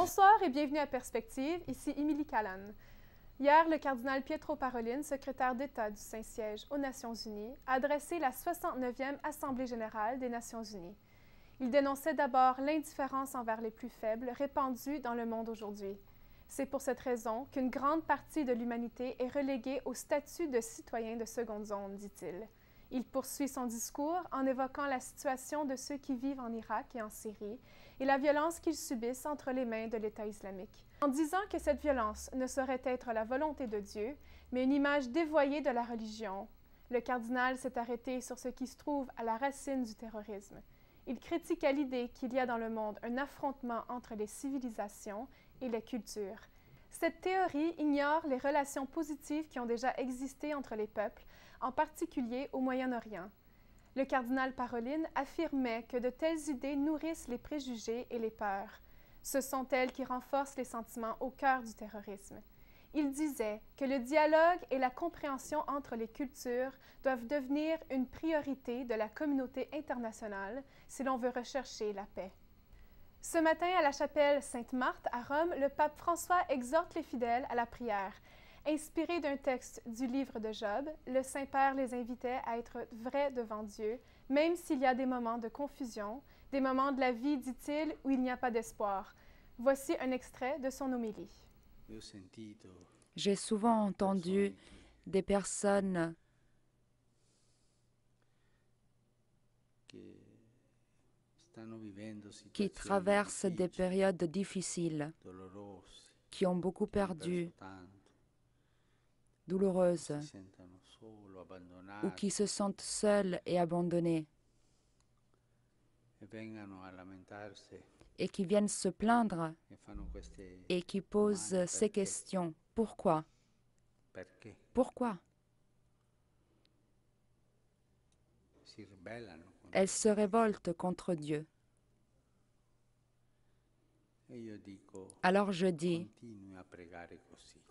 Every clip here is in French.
Bonsoir et bienvenue à Perspective, ici Émilie Callan. Hier, le cardinal Pietro Parolin, secrétaire d'État du Saint-Siège aux Nations unies, a adressé la 69e Assemblée générale des Nations unies. Il dénonçait d'abord l'indifférence envers les plus faibles répandue dans le monde aujourd'hui. C'est pour cette raison qu'une grande partie de l'humanité est reléguée au statut de citoyen de seconde zone, dit-il. Il poursuit son discours en évoquant la situation de ceux qui vivent en Irak et en Syrie et la violence qu'ils subissent entre les mains de l'État islamique. En disant que cette violence ne saurait être la volonté de Dieu, mais une image dévoyée de la religion, le cardinal s'est arrêté sur ce qui se trouve à la racine du terrorisme. Il critiqua l'idée qu'il y a dans le monde un affrontement entre les civilisations et les cultures. Cette théorie ignore les relations positives qui ont déjà existé entre les peuples, en particulier au Moyen-Orient. Le cardinal Parolin affirmait que de telles idées nourrissent les préjugés et les peurs. Ce sont elles qui renforcent les sentiments au cœur du terrorisme. Il disait que le dialogue et la compréhension entre les cultures doivent devenir une priorité de la communauté internationale si l'on veut rechercher la paix. Ce matin, à la chapelle Sainte-Marthe à Rome, le pape François exhorte les fidèles à la prière. Inspiré d'un texte du livre de Job, le Saint-Père les invitait à être vrais devant Dieu, même s'il y a des moments de confusion, des moments de la vie, dit-il, où il n'y a pas d'espoir. Voici un extrait de son homélie. J'ai souvent entendu des personnes qui traversent des périodes difficiles, qui ont beaucoup perdu, douloureuses, ou qui se sentent seuls et abandonnés, et qui viennent se plaindre et qui posent ces questions. Pourquoi? Pourquoi? Elles se révoltent contre Dieu. Alors je dis,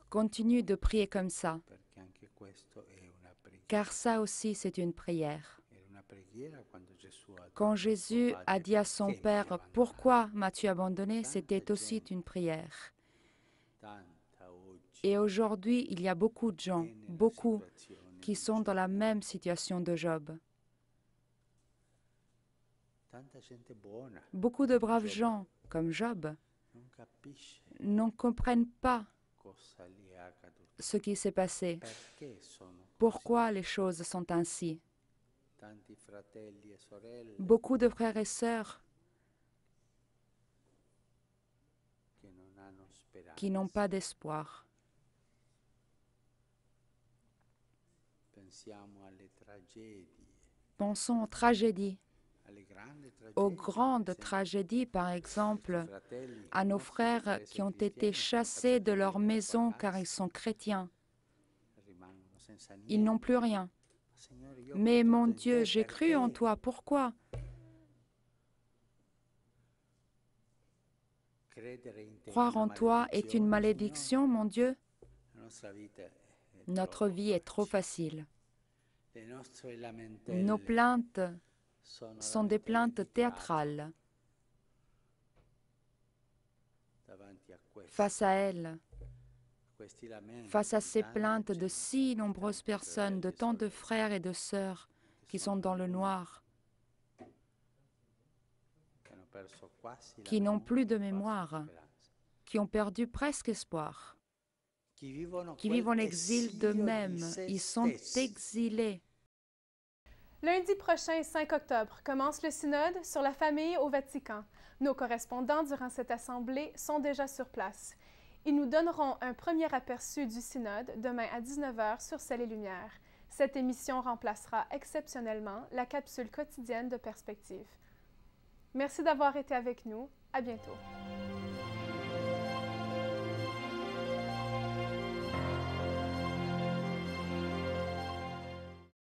continue de prier comme ça, car ça aussi c'est une prière. Quand Jésus a dit à son Père, « Pourquoi m'as-tu abandonné ?» c'était aussi une prière. Et aujourd'hui, il y a beaucoup de gens, beaucoup, qui sont dans la même situation de Job. Beaucoup de braves gens, comme Job, ne comprennent pas ce qui s'est passé. Pourquoi les choses sont ainsi? Beaucoup de frères et sœurs qui n'ont pas d'espoir. Pensons aux tragédies, aux grandes tragédies, par exemple, à nos frères qui ont été chassés de leur maison car ils sont chrétiens. Ils n'ont plus rien. Mais mon Dieu, j'ai cru en toi, pourquoi? Croire en toi est une malédiction, mon Dieu? Notre vie est trop facile. Nos plaintes sont des plaintes théâtrales. Face à elles, face à ces plaintes de si nombreuses personnes, de tant de frères et de sœurs qui sont dans le noir, qui n'ont plus de mémoire, qui ont perdu presque espoir, qui vivent en exil d'eux-mêmes, ils sont exilés. Lundi prochain, 5 octobre, commence le synode sur la famille au Vatican. Nos correspondants durant cette assemblée sont déjà sur place. Ils nous donneront un premier aperçu du synode demain à 19h sur Ciel et Lumière. Cette émission remplacera exceptionnellement la capsule quotidienne de Perspective. Merci d'avoir été avec nous. À bientôt.